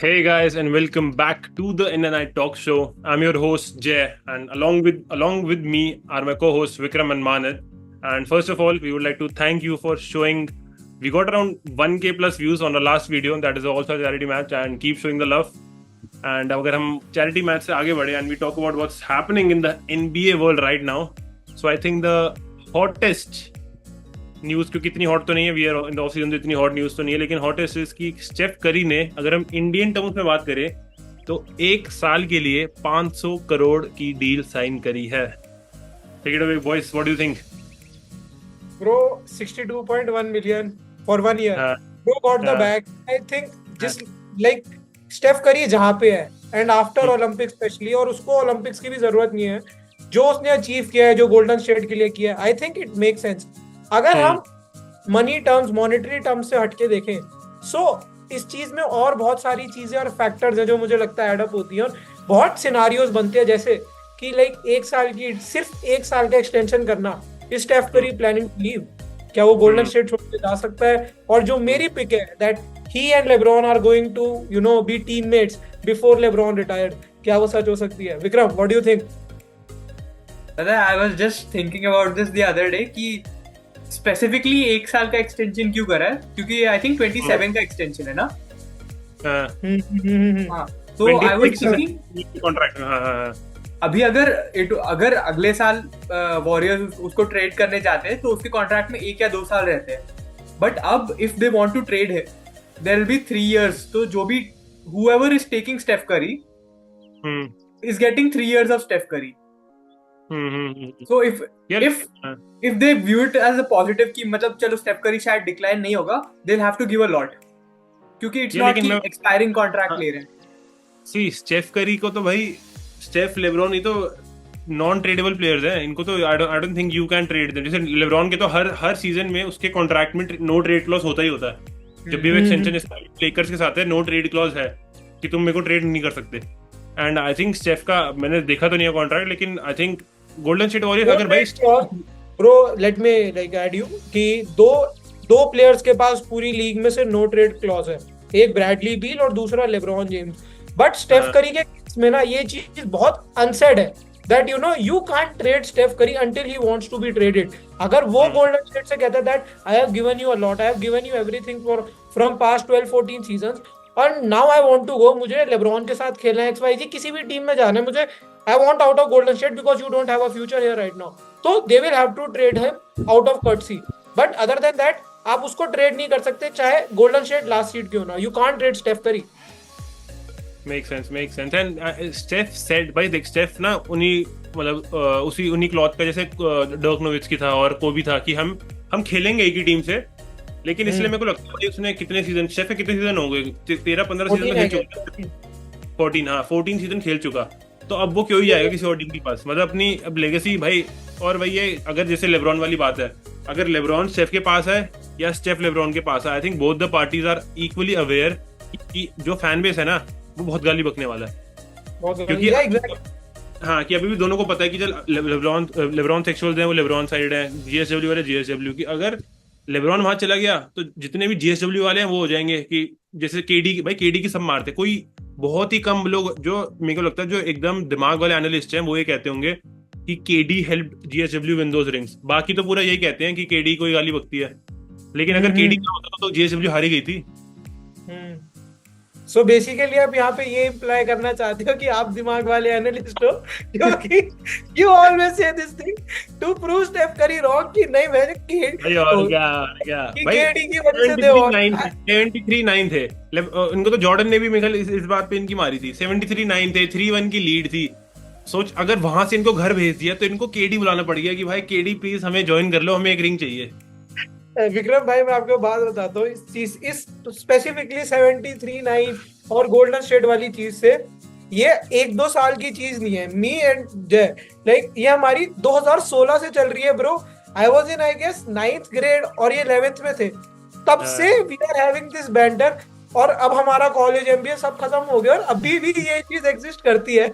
Hey guys, and welcome back to the In the Night Talk Show. I'm your host Jay, and along with me are my co-hosts Vikram and Manad. And first of all, we would like to thank you for showing. We got around 1K plus views on the last video. That is also a charity match, and keep showing the love. And अगर हम charity match से आगे बढ़े and we talk about what's happening in the NBA world right now. So I think the hottest news, क्योंकि इतनी hot तो नहीं है, we are in the off season, तो इतनी हॉट न्यूज तो नहीं है, लेकिन हॉटेस्ट इसकी स्टेफ करी ने, अगर हम इंडियन टर्म्स में बात करें तो एक साल के लिए 500 करोड़ की डील साइन करी है. Take it away boys, what do you think? Bro, 62.1 million for 1 year. Bro got the bag. I think just like Steph Curry जहाँ पे है and after Olympics especially, और उसको Olympics की भी जरूरत नहीं है, जो उसने अचीव किया है, जो गोल्डन स्टेट के लिए किया है, I think it makes sense. अगर हम मनी टर्म्स, मॉनेटरी टर्म्स से हटके देखें, सो इस चीज में और बहुत सारी चीजें और फैक्टर्स हैं जो मुझे लगता है एडअप होती हैं, और बहुत सिनारियोज बनते हैं, जैसे कि लाइक सिर्फ एक साल का एक्सटेंशन करना. Is Steph Curry planning to leave? क्या वो गोल्डन स्टेट छोड़ के जा सकता है? और जो मेरी पिक है that he and LeBron are going to be teammates before LeBron retired, क्या वो सच हो सकती है? Vikram, what do you think? I was just thinking about this the other day कि स्पेसिफिकली एक साल का एक्सटेंशन क्यों करा है, क्योंकि आई थिंक 27 का एक्सटेंशन है ना. तो आई वाज थिंकिंग कॉन्ट्रैक्ट अभी अगर अगले साल वॉरियर्स उसको ट्रेड करने जाते हैं तो उसके कॉन्ट्रैक्ट में 1 या 2 साल रहते हैं. बट अब if they want to trade है, देयर विल बी 3 years. तो जो भी whoever is taking Steph Curry is getting 3 years of Steph Curry. So if they view it as a positive कि मतलब चलो स्टेफ करी शायद डिक्लाइन नहीं होगा, they'll have to give a lot, क्योंकि it's not कि expiring contract ले रहे हैं. सी स्टेफ करी को तो भाई, स्टेफ लेब्रॉन ही तो नॉन ट्रेडेबल प्लेयर्स हैं. इनको तो I don't think you can trade them. जैसे लेब्रॉन के तो हर सीजन में उसके कॉन्ट्रैक्ट में नो ट्रेड क्लॉज होता ही होता है. जब भी वो एक्सटेंशन लेकर्स के साथ है, नो ट्रेड क्लॉज है कि तुम मेरे को ट्रेड नहीं कर सकते. एंड आई थिंक स्टेफ का मैंने देखा तो नहीं है कॉन्ट्रैक्ट, लेकिन I think golden state warriors अगर भाई bro let me like add you कि दो प्लेयर्स के पास पूरी लीग में से नो ट्रेड क्लॉज है, एक ब्रैडली बील और दूसरा लेब्रॉन जेम्स. बट स्टेफ करी के केस में ना ये चीज बहुत अनसेड है that you can't trade Steph Curry until he wants to be traded. अगर वो गोल्डन स्टेट से कहता है that I have given you a lot, I have given you everything from past 12-14 seasons and now I want to go, मुझे LeBron के साथ खेलना है, XYZ किसी भी टीम में जाना है, मुझे I want out of Golden State because you don't have a future here right now. So they will have to trade him out of courtesy. But other than that, आप उसको trade नहीं कर सकते चाहे गोल्डन स्टेट लास्ट सीड क्यों ना. You can't trade Steph Curry. Makes sense. And Steph said, भाई देख, स्टेफ ना उन्हीं क्लॉथ का जैसे डर्क नोविट्स्की था और कोबी था कि हम खेलेंगे एक ही टीम से, लेकिन इसलिए मेरे को लगता है उसने कितने सीजन हो गए, 13-15 सीजन खेल चुका, 14 सीजन खेल चुका. तो अब वो क्यों ही जाएगा किसी और टीम के पास, मतलब अपनी अब लेगेसी भाई. और भाई ये अगर जैसे लेब्रॉन वाली बात है, अगर लेब्रॉन स्टेफ के पास है या स्टेफ लेब्रॉन के पास है, I think both the parties are equally aware कि जो फैन बेस है ना वो बहुत गाली बकने वाला है. क्योंकि हाँ, कि अभी भी दोनों को पता है कि जब लेब्रॉन सेक्सुअल्स हैं वो लेब्रॉन साइड है, जीएसडब्ल्यू वाले जीएसडब्ल्यू की. अगर लेब्रॉन वहां चला गया तो जितने भी जीएसडब्ल्यू वाले हैं वो हो जाएंगे कि जैसे केडी की सब मारते. कोई बहुत ही कम लोग, जो मेरे को लगता है जो एकदम दिमाग वाले एनालिस्ट हैं, वो ये कहते होंगे कि केडी हेल्प्ड जीएसडब्ल्यू विन दोस रिंग्स. बाकी तो पूरा यही कहते हैं कि केडी कोई गाली बकती है, लेकिन अगर केडी ना होता तो जीएसडब्ल्यू हारी गई थी. सो बेसिकली आप यहाँ पे ये इम्प्लाई करना चाहते हो कि आप दिमाग वाले एनालिस्ट हो, क्योंकि you always say this thing to prove Steph Curry wrong कि नहीं मैंने केडी की वजह से थे. 73-9 थे इनको तो. जॉर्डन ने भी मेरे ख्याल इस बात पे इनकी मारी थी. 73-9 थे, 3-1 की लीड थी. सोच अगर वहां से इनको घर भेज दिया तो इनको केडी बुलाना पड़ गया कि भाई केडी प्लीज हमें ज्वाइन कर लो, हमें एक रिंग चाहिए. विक्रम भाई मैं आपको बात बताता हूँ, इस स्पेसिफिकली 73-9 और गोल्डन स्टेट वाली चीज से, ये 1-2 साल की चीज नहीं है. मी एंड जय लाइक ये हमारी 2016 से चल रही है bro. I was in I guess 9th grade और ये 11th में थे, तब से we are having this banter. और अब हमारा कॉलेज एमबीए सब खत्म हो गया और अभी भी ये चीज एग्जिस्ट करती है.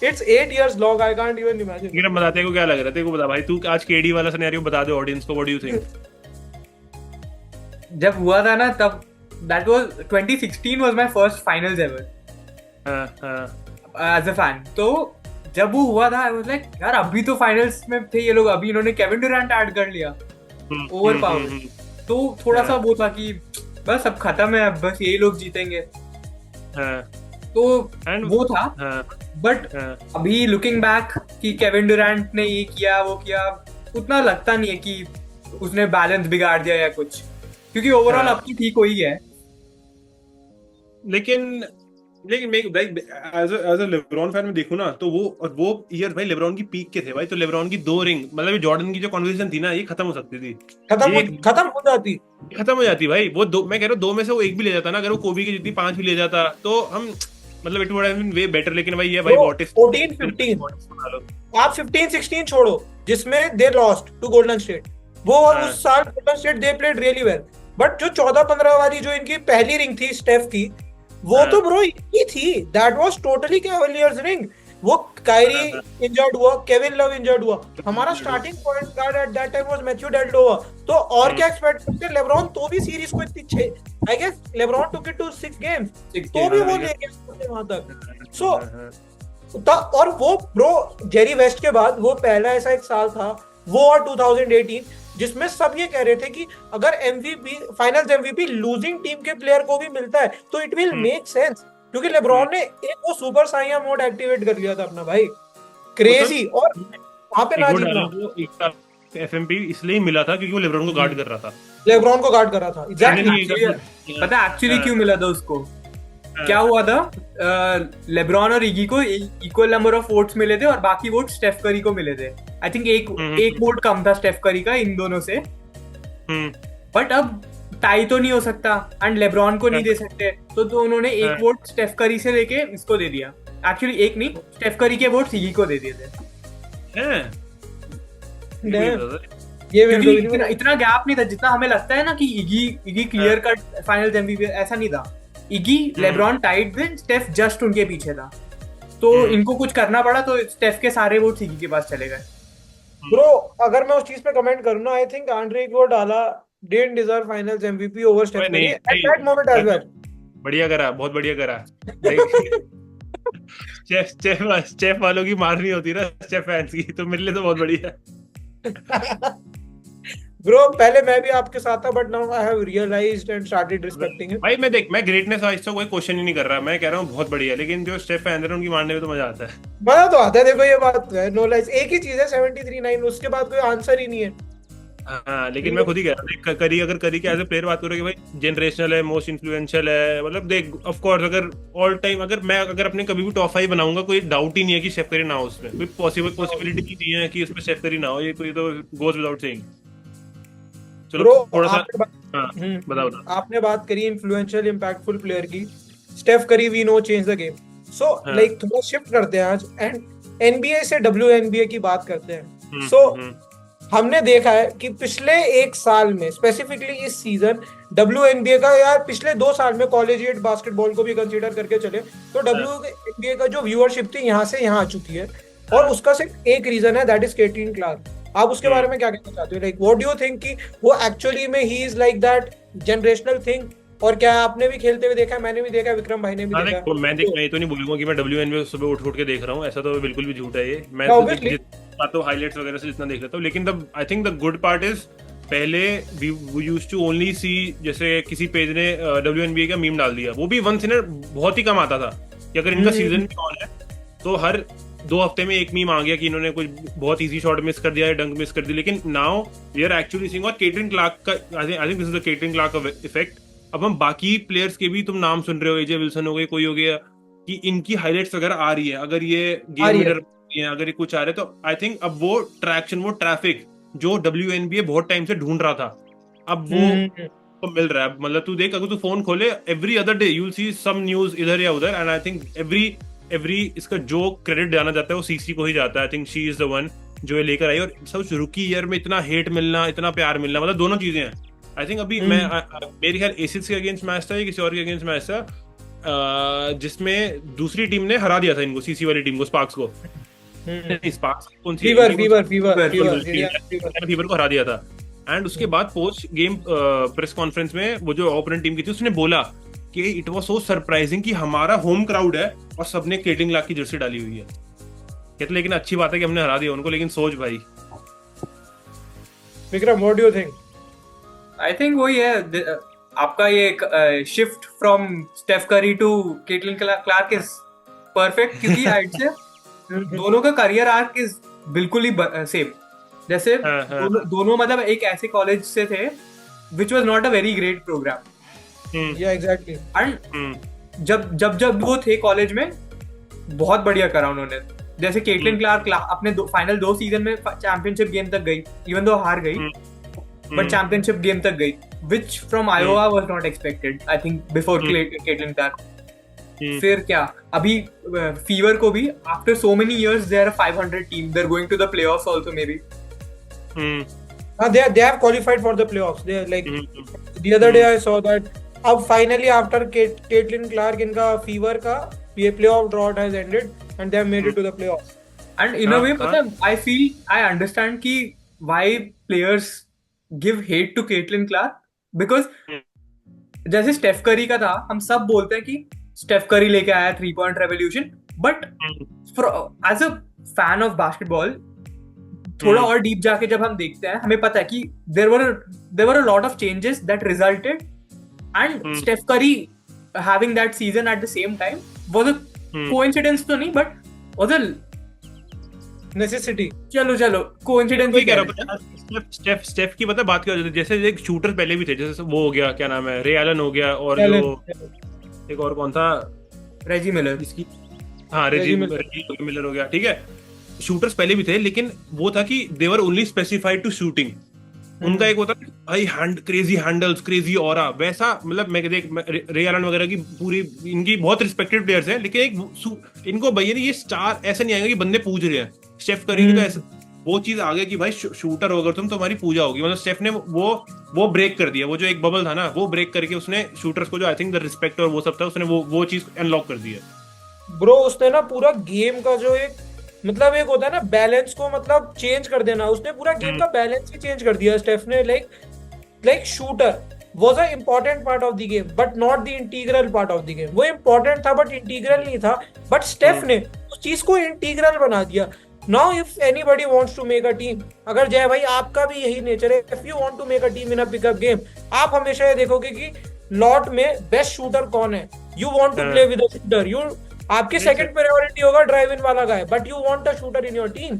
It's 8 years long, I can't even imagine. Vikram बताते को क्या लग रहा है, तेरे को बता भाई, तू आज केडी वाला सिनेरियो बता दे ऑडियंस को. What do you think? जब हुआ था ना तब that was 2016 was my first finals ever as a fan. तो जब वो हुआ था I was like यार अभी तो फाइनल्स में थे ये लोग, अभी इन्होंने केविन ड्यूरेंट ऐड कर लिया, ओवर पावर। तो थोड़ा सा वो था कि बस अब खत्म है, अब बस यही लोग जीतेंगे। तो वो था। बट अभी लुकिंग बैक कि केविन ड्यूरेंट ने ये किया वो किया, उतना लगता नहीं है कि उसने बैलेंस बिगाड़ दिया या कुछ, क्योंकि ओवरऑल आपकी ठीक हुई है। लेकिन एज अ लेब्रॉन फैन में देखूं ना, तो वो ईयर भाई लेब्रॉन की पीक के थे भाई। तो लेब्रॉन की 2 रिंग, मतलब जॉर्डन की जो कॉन्वर्सेशन थी ना, ये खत्म हो सकती थी, खत्म हो जाती भाई। वो दो, मैं कह रहा हूँ 2 में से वो 1 भी ले जाता ना, अगर वो कोबी की जितनी 5 भी ले जाता तो हम मतलब it would have been way better. लेकिन भाई ये भाई व्हाट इज 14-15 आप 15-16 छोड़ो जिसमें they lost to Golden State, वो उस साल Golden State they played really well. But जो 14-15 वाली जो इनकी पहली रिंग थी स्टेफ की, वो तो ब्रो ये थी, that was totally Cavaliers ring. वो कायरी इंजर्ड हुआ, केविन लव इंजर्ड हुआ, हमारा starting point guard at that time was Matthew Dellavedova. तो और क्या एक्सपेक्ट करते, लेब्रॉन तो भी सीरीज को इतनी 6 I guess LeBron took it to 6 games, तो भी वो ले गया वहां तक। सो और वो ब्रो जेरी वेस्ट के बाद वो पहला ऐसा एक साल था वो और 2018 जिसमें सब ये कह रहे थे कि अगर MVP finals MVP losing team के प्लेयर को भी मिलता है तो इट विल मेक सेंस, क्योंकि लेब्रॉन ने एक वो सुपर साइया मोड एक्टिवेट कर लिया था अपना भाई, क्रेजी। और वहां पे ना जीतना एफएमपी इसलिए मिला था क्योंकि वो लेब्रॉन को गार्ड कर रहा था, लेब्रॉन को गार्ड कर रहा था। एग्जैक्टली पता है एक्चुअली क्यों मिला था उसको? क्या हुआ था, लेब्रॉन और इगी को इक्वल नंबर ऑफ वोट्स मिले थे और बाकी वोट स्टेफ करी को मिले थे। आई थिंक एक वोट कम था स्टेफ करी का इन दोनों से। बट अब टाई तो नहीं हो सकता एंड लेब्रॉन को नहीं दे सकते, तो उन्होंने एक वोट स्टेफ करी से लेके इसको दे दिया। एक्चुअली एक नहीं, स्टेफ करी के वोट इगी को दे दिए थे। ये इतना गैप नहीं था जितना हमें लगता है ना कि इगी क्लियर कट फाइनल्स एमवीपी, ऐसा नहीं था। इगी लेब्रॉन टाइड थे, स्टेफ जस्ट उनके पीछे था, तो इनको कुछ करना पड़ा तो स्टेफ के सारे वोट इगी के पास चले गए। ब्रो अगर मैं उस चीज पे कमेंट करूं ना, I think Andre Iguodala didn't deserve finals MVP over Steph Curry at that moment as well. बढ़िया करा, बहुत बढ़िया करा। स्टेफ वालों की मारनी होती ना स्टेफ फैंस की, तो मेरे लिए तो बहुत बढ़िया। ब्रो पहले मैं भी आपके साथ था, but now I have realised and started respecting him. भाई मैं ग्रेटनेस वाइज तो कोई क्वेश्चन ही नहीं कर रहा, मैं कह रहा हूँ बहुत बढ़िया, लेकिन जो स्टेफ फैंस हैं उनकी मारने में तो मजा आता है। मजा तो आता है, देखो ये बात है, नो लाइस एक ही चीज है 73-9, उसके बाद कोई आंसर ही नहीं है। हाँ, लेकिन मैं खुद ही कह रहा हूँ करी के एज ए प्लेयर बात करोगे भाई, जनरेशनल है, मोस्ट इन्फ्लुएंशियल है, मतलब देख ऑफ कोर्स अगर ऑल टाइम अगर अपने कभी भी टॉप 5 बनाऊंगा, कोई डाउट ही नहीं है कि स्टेफ करी ना हो, उसमें कोई पॉसिबिलिटी नहीं है कि उसमें स्टेफ करी ना हो, ये तो गोज विदाउट सेइंग। चलो थोड़ा सा बताओ। आपने बात करी इन्फ्लुएंशियल इंपैक्टफुल प्लेयर की, Steph Curry we know change the game. So like थोड़ा शिफ्ट करते हैं आज एंड एनबीए से WNBA की बात करते हैं। सो हमने देखा है कि पिछले 1 साल में, स्पेसिफिकली इस सीजन, WNBA का, यार पिछले 2 साल में कॉलेजिएट बास्केटबॉल को भी कंसीडर करके चले तो WNBA का जो व्यूअरशिप थी यहाँ से यहाँ आ चुकी है, और उसका सिर्फ एक रीजन है, दैट इज केटलिन क्लार्क। आप उसके बारे में क्या कहना चाहते हो? Like what do you think कि वो एक्चुअली में he is like that generational thing, और क्या आपने भी खेलते हुए देखा है? मैंने भी देखा, विक्रम भाई ने भी देखा। मैं तो नहीं बोलूंगा कि मैं WNBA सुबह उठ के देख रहा हूँ, ऐसा तो बिल्कुल भी झूठ है ये। मैं तो हाइलाइट्स वगैरह से जितना देख लेता हूँ, लेकिन I think the good part is पहले वी यूज्ड टू ओनली सी, जैसे किसी पेज ने WNBA का मीम डाल दिया, वो भी वंस इन बहुत ही कम आता था कि अगर इनका सीजन भी ऑन है तो हर 2 हफ्ते में एक मीम आ गया कि इन्होंने कुछ बहुत इजी शॉट मिस कर दिया है, डंक मिस कर दी। लेकिन now we are actually seeing, और केटलिन क्लार्क का I think this is the Caitlin Clark effect. अब हम बाकी प्लेयर्स के भी तुम नाम सुन रहे हो, एजे विल्सन हो गई, कोई हो गया, कि इनकी हाइलाइट्स वगैरह आ रही है, अगर ये गेम लीडर अगर ये कुछ आ रहे, तो आई थिंक अब वो ट्रैक्शन, वो ट्रैफिक जो WNBA बहुत टाइम से ढूंढ रहा था, अब वो तो मिल रहा है। मतलब तू देख, अगर तू फोन खोले every other day you will see some news इधर या उधर, एंड आई थिंक एवरी इसका जो क्रेडिट जाना जाता है वो सीसी को ही जाता है। I think she is the one जो ये लेकर आई, और सब रुकी ईयर में इतना हेट मिलना, इतना प्यार मिलना, मतलब दोनों चीजें हैं। आई थिंक अभी मैं मेरे ख्याल एसिड्स के अगेंस्ट मैच था या किसी और के अगेंस्ट मैच था, जिसमें दूसरी टीम ने हरा दिया था इनको, सीसी वाली टीम को, स्पार्क्स को। स्पार्क्स कौन सी? फीवर को हरा दिया था। एंड उसके बाद पोस्ट गेम प्रेस कॉन्फ्रेंस में वो जो ओपोनेंट टीम की थी उसने बोला कि इट वाज सो सरप्राइजिंग कि हमारा होम क्राउड है और सबने केटलिन क्लार्क की जर्सी डाली हुई है। कहते लेकिन अच्छी बात है कि हमने हरा दिया उनको, लेकिन सोच भाई। Vikram, what do you think? I think वही है, आपका ये shift from Steph Curry to Caitlin Clark is perfect, क्योंकि I'd say दोनों का करियर आर्क इज बिल्कुल ही सेम। जैसे दोनों मतलब एक ऐसे कॉलेज से थे which was not a very great program. Yeah, exactly. And जब वो थे कॉलेज में बहुत बढ़िया करा उन्होंने। जैसे केटलिन क्लार्क अपने फाइनल 2 सीजन में चैंपियनशिप गेम तक गई, इवन दो हार गई, बट चैंपियनशिप गेम तक गई, which from Iowa was not expected, I think, before Caitlin Clark. फिर क्या, अभी फीवर को भी after so many years they are a 500 team, they're going to the playoffs also maybe. They have qualified for the playoffs. They like the other day I saw that अब finally after Caitlin Clark इनका fever का ये playoff drought has ended and they have made it to the playoffs. And in a way, I understand कि why players give hate to Caitlin Clark, because जैसे Steph Curry का था, हम सब बोलते हैं कि स्टेफ करी लेके आया 3-point revolution, but as a fan of basketball, थोड़ा और डीप जाके जब हम देखते हैं, हमें पता है कि there were a lot of changes that resulted, and Steph Curry having that season at the same time was a coincidence तो नहीं, but was a necessity. चलो coincidence ही कह रहा हूँ। स्टेफ की मतलब बात कर, जैसे एक शूटर पहले भी थे, जैसे वो हो गया, क्या नाम है, रे एलन हो गया, और जो एक और कौन था, रेजी मिलर, इसकी रेजी मिलर हो गया, ठीक है। शूटर्स पहले भी थे, लेकिन वो था कि they were only specified to shooting. उनका एक होता है भाई क्रेजी हैंडल्स, क्रेजी ऑरा, वैसा मतलब मैं देख रे एलन वगैरह की पूरी इनकी बहुत रिस्पेक्टेड प्लेयर्स हैं, लेकिन एक इनको भैया ये स्टार ऐसा नहीं आएगा कि बंदे पूज रहे हैं। स्टेफ करी ने तो ऐसा वो चीज आ गया कि भाई शूटर होकर तुम, तुम्हारी पूजा होगी। मतलब स्टेफ ने वो ब्रेक कर दिया, वो जो एक बबल था ना, वो ब्रेक करके उसने शूटर्स को जो आई थिंक द रिस्पेक्ट और वो सब था, उसने वो चीज अनलॉक कर दिया। ब्रो उसने ना पूरा गेम का जो एक मतलब एक होता है ना बैलेंस को मतलब चेंज कर देना, उसने पूरा गेम का बैलेंस ही चेंज कर दिया स्टेफ ने। Like shooter was an important part of the game but not the integral part of the game. वो important था but integral नहीं था, but स्टेफ ने उस चीज को integral बना दिया। Now if anybody wants to make a team, अगर जय भाई आपका भी यही नेचर है, if you want to make a team in a pickup game, आप हमेशा ये देखोगे कि लॉट में बेस्ट शूटर कौन है, you want to play with a shooter, आपकी सेकंड प्रायोरिटी होगा ड्राइव इन वाला guy, but you want a shooter in your team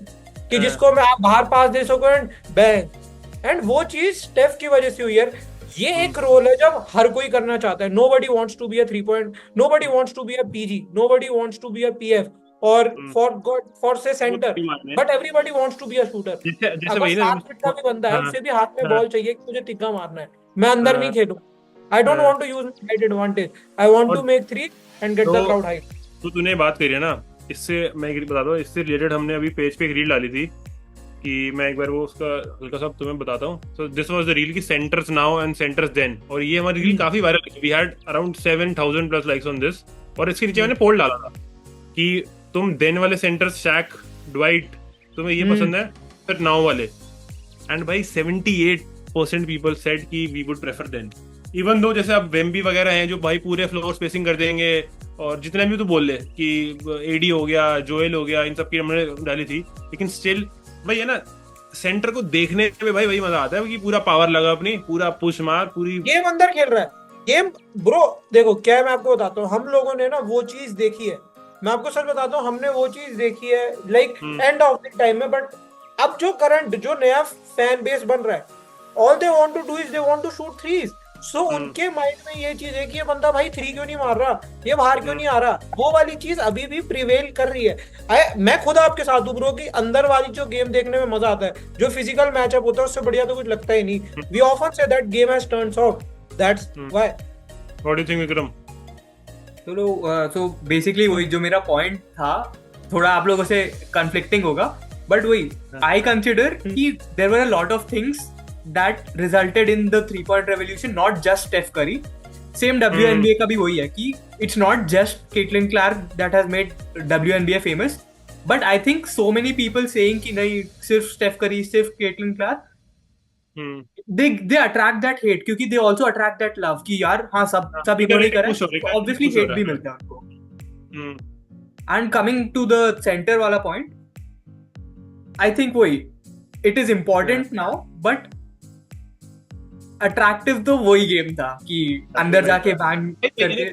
कि जिसको मैं आप बाहर पास दे सको एंड बैंग। एंड वो चीज स्टेफ की वजह से हुई यार। ये एक रोल है जब हर कोई करना चाहता है। Nobody wants to be a 3 point, nobody wants to be a PG, nobody wants to be a PF और फॉर से centre, but everybody wants to be a shooter. अगर 7 फीट का भी बंदा है, उसे भी हाथ में बॉल चाहिए कि मुझे तिक्का मारना है, मैं अंदर नहीं खेलूं। I don't want to use height advantage, I want to make 3 and get the crowd hyped. तो तूने बात करी है ना, इससे मैं एक बता दूं, इससे रिलेटेड हमने अभी पेज पे एक रील डाली थी कि मैं एक बार वो उसका हल्का सा तुम्हें बताता हूँ। So this was the reel की centers now and centers then, और ये हमारी रील काफी वायरल हुई। We had around 7,000 plus likes on this, और इसके नीचे मैंने पोल डाला था कि तुम देन वाले सेंटर्स, शैक, ड्वाइट, तुम्हें ये पसंद है फिर नाउ वाले, एंड भाई 78% पीपल सेड कि we would prefer then. Even though जैसे अब वेम्बी वगैरह हैं जो भाई पूरे फ्लोर स्पेसिंग कर देंगे, और जितने भी तो बोल ले कि एडी हो गया, जोएल हो गया, इन सब की हमने डाली थी, लेकिन स्टिल भाई है ना, सेंटर को देखने में भाई वही मजा आता है कि पूरा पावर लगा, अपनी पूरा पुश मार, पूरी गेम अंदर खेल रहा है गेम। ब्रो देखो क्या है, मैं आपको बताता हूँ, हम लोगों ने ना वो चीज देखी है, मैं आपको सच बताता हूँ, हमने वो चीज देखी है like end of the time में। बट अब जो करंट जो नया फैन बेस बन रहा है, all they want to do is they want to shoot threes. So उनके माइंड में ये चीज है कि ये बंदा भाई 3 क्यों नहीं मार रहा, ये बाहर क्यों नहीं आ रहा, वो वाली चीज अभी भी प्रिवेल कर रही है। मैं खुद आपके साथ हूं ब्रो कि अंदर वाली जो गेम देखने में मजा आता है, जो फिजिकल मैचअप होता है उससे बढ़िया तो कुछ लगता ही नहीं। We often say that game has turns out, that's why. What do you think Vikram? तो बेसिकली वही जो मेरा पॉइंट था, थोड़ा आप लोगों से कन्फ्लिक्टिंग होगा, बट वही आई कंसिडर कि there were a lot of things that resulted in the 3-point revolution, not just Steph Curry. Same WNBA का भी वही है कि it's not just Caitlin Clark that has made WNBA famous, but I think so many people saying कि नहीं सिर्फ Steph Curry, सिर्फ Caitlin Clark, they attract that hate क्योंकि they also attract that love कि यार हाँ सब इन्होंने करा है, तो obviously hate भी मिलता है उनको. And coming to the center वाला point, I think वही it is important now, but attractive तो वही गेम था कि अंदर जाके बैंग करके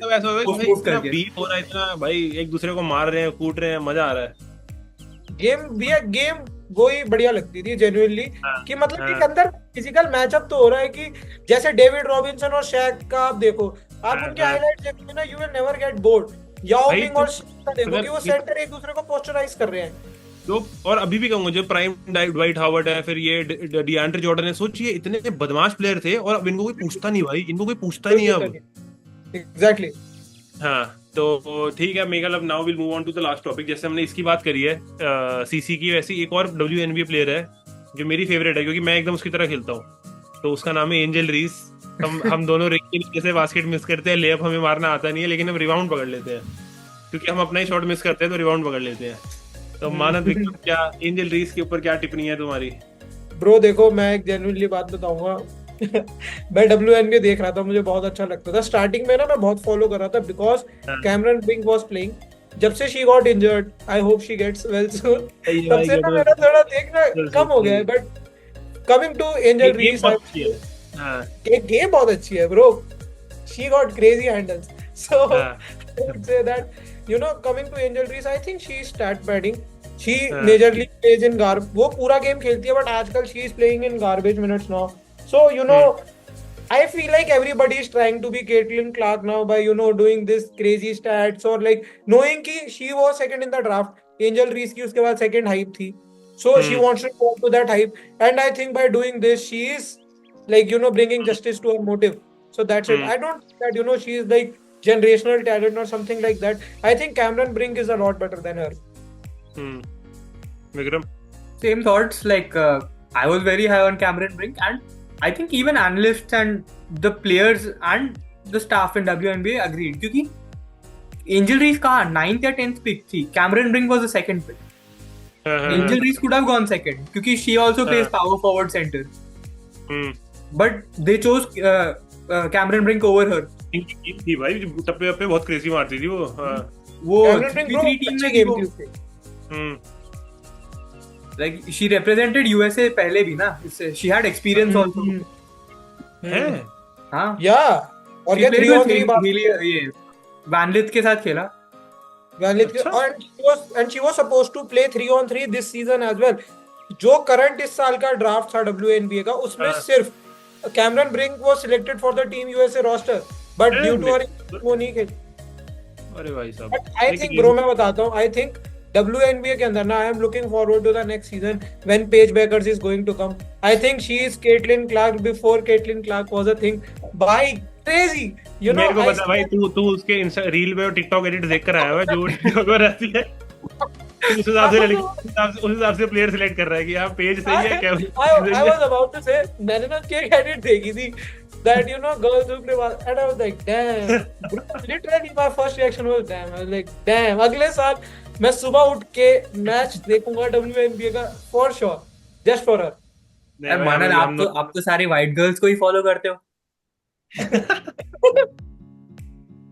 पोस्ट करके बीफ हो रहा है इतना, भाई एक दूसरे को मार रहे हैं, कूट रहे हैं, मजा आ रहा है. गेम वही बढ़िया लगती थी जेन्युइनली कि मतलब एक अंदर फिजिकल मैचअप तो हो रहा है कि जैसे डेविड रॉबिन्सन और शैक का आप देखो, आप उनके हाइलाइट्स देखोगे ना, you will never get bored. Yao Ming और शैक देखो कि वो सेंटर एक दूसरे को पोस्टराइज कर रहे हैं. तो और अभी भी कहूंगा जो प्राइम ड्वाइट हावर्ड है, फिर ये डिएंड्रे जॉर्डन है, सोचिए इतने बदमाश प्लेयर थे और अब इनको कोई पूछता नहीं भाई, इनको कोई पूछता नहीं अब. एग्जैक्टली. हाँ तो ठीक है मेघल, अब now will move on to the last topic. जैसे हमने इसकी बात करी है सीसी की, वैसे एक और WNBA प्लेयर है जो मेरी फेवरेट है क्योंकि मैं एकदम उसकी तरह खेलता हूँ, तो उसका नाम है एंजल रीस. हम दोनों जैसे बास्केट मिस करते हैं, लेअप हमें मारना आता नहीं है, लेकिन हम रिबाउंड पकड़ लेते हैं क्योंकि हम अपना ही शॉट मिस करते हैं तो रिबाउंड पकड़ लेते हैं. तो मानद क्या एंजल रीस के ऊपर क्या टिप्पणी है तुम्हारी? ब्रो देखो, मैं एक जेन्युइनली बात बताऊंगा. मैं WNBA देख रहा था, मुझे बहुत अच्छा लगता था. स्टार्टिंग में ना मैं बहुत फॉलो कर रहा था because Cameron Brink was playing. जब से she got injured, I hope she gets well soon, तब से ना मेरा थोड़ा देखना कम हो गया है. But coming to Angel Reese, game बहुत अच्छी है bro. She got crazy handles. So I would say that, you know, coming to Angel Reese, I think she is stat padding. She majorly plays in वो पूरा game खेलती है, but आजकल she is playing in garbage minutes now. So, you know, I feel like everybody is trying to be Caitlin Clark now by, you know, doing this crazy stats or like knowing कि she was second in the draft. Angel Reese की उसके बाद second hype थी. So she wants to go to that hype. And I think by doing this, she is like, you know, bringing justice to her motive. So that's it. I don't think that, you know, she is like generational talent or something like that. I think Cameron Brink is a lot better than her. Vikram? Same thoughts. Like I was very high on Cameron Brink, and I think even analysts and the players and the staff in WNBA agreed. क्योंकि Angel Reese का 9th या 10th pick थी. Cameron Brink was the second pick. Angel Reese could have gone second क्योंकि she also plays power forward center. But they chose Cameron Brink over her. थी भाई, टप्पे पे बहुत क्रेजी मारती थी वो. वो 3 टीम में गेम थी. Like she represented USA पहले भी ना, इससे she had experience also. है? हाँ. Yeah. और ये 3-on-3 बात. ये वैनलिथ के साथ खेला. वैनलिथ के, and she was supposed to play 3-on-3 this season as well. जो करंट इस साल का ड्राफ्ट था WNBA का, उसमें सिर्फ Cameron Brink was selected for the Team USA roster, but due to her वो नहीं खेली. अरे भाई साहब. But I think bro, मैं बताता हूँ, I think WNBA के अंदर ना, I am looking forward to the next season when Paige Bueckers is going to come. I think she is Caitlin Clark before Caitlin Clark was a thing. By crazy, you know. मेरे को पता भाई, तू उसके reel पे और TikTok edit देख कर आया हुआ जो टिकटॉक पर रहती है. उस हिसाब से प्लेयर सिलेक्ट कर रहा है कि हाँ पेज सही है क्या. I was about to say, मैंने ना उसकी एडिट देखी थी that, you know, girls who play ball, and I was like damn. Literally my first reaction was damn. I was like damn. अगले साल मैं सुबह उठ के मैच देखूंगा WNBA का for sure, just for her. मानन आप तो सारे white girls को ही फॉलो करते हो.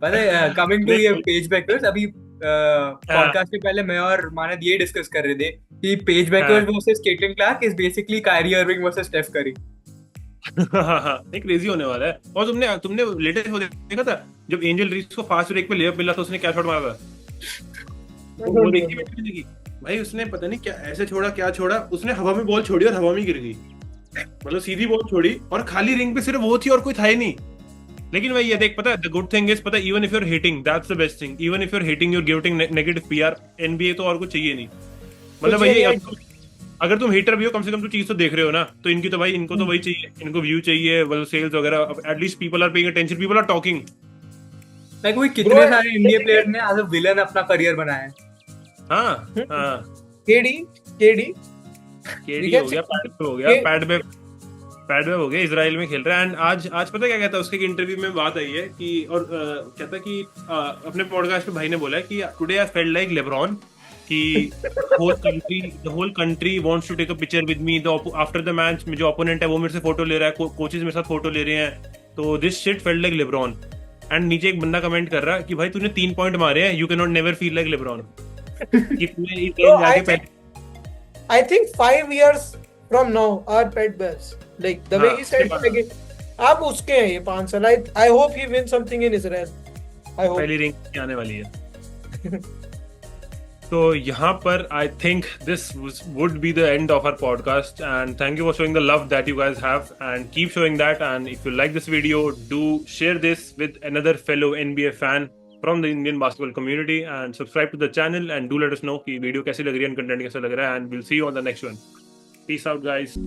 पता है कमिंग टू ये पेज बैकर्स, अभी पॉडकास्ट से पहले मैं और मानद ये डिस्कस कर रहे थे कि Paige Bueckers versus Caitlin Clark is basically Kyrie Irving versus Steph Curry. एक क्रेजी होने वाला है. और तुमने लेटेस्ट वो देखा था जब एंजल रीस को फास्ट ब्रेक पे लेअप मिला था, उसने क्या शॉट मारा था? वो देखी भाई, उसने पता नहीं क्या ऐसे छोड़ा, क्या छोड़ा उसने, हवा में बॉल छोड़ी और हवा में गिर गई. मतलब सीधी बॉल छोड़ी और खाली रिंग पे सिर्फ वो थी और कोई था ही नहीं. लेकिन भाई ये देख, पता है द गुड थिंग इज, पता है even if you are hitting, that's the best thing. Even if you are hitting, you are giving negative PR. NBA तो और कुछ चाहिए नहीं. मतलब भाई अगर तुम हिटर भी हो, कम से कम तो चीज तो देख रहे हो ना. तो इनकी तो भाई, इनको तो वही चाहिए, इनको व्यू चाहिए, मतलब सेल्स वगैरह. At least people are paying attention, people are talking. Like वो कितने सारे इंडियन प्लेयर ने एज अ विलन अपना करियर बनाया है. हां केडी हो गया, पैड में हो गया, इजराइल में खेल रहा है. एंड आज पता क्या कहता है, उसके इंटरव्यू में बात आई है कि, और कहता कि अपने पॉडकास्ट पे भाई ने बोला है कि today I felt like LeBron कि the whole country wants to take a picture with me. After the match, जो opponent है वो मेरे से फोटो ले रहा है, कोचेस मेरे साथ फोटो ले रहे हैं. तो this shit felt like LeBron. And नीचे एक बंदा कमेंट कर रहा कि भाई तूने 3 पॉइंट मारे हैं, you can not never feel like LeBron. I think 5 years from now our Pet Bears, like the way he said again, आप उसके हैं ये 5 साल. I hope he wins something in Israel. I hope. पहली ring आने वाली है. तो यहाँ पर I think this would be the end of our podcast, and thank you for showing the love that you guys have, and keep showing that. And if you like this video, do share this with another fellow NBA fan from the Indian basketball community, and subscribe to the channel, and do let us know कि video कैसी लग रही है and content कैसा लग रहा है, and we'll see you on the next one. Peace out guys.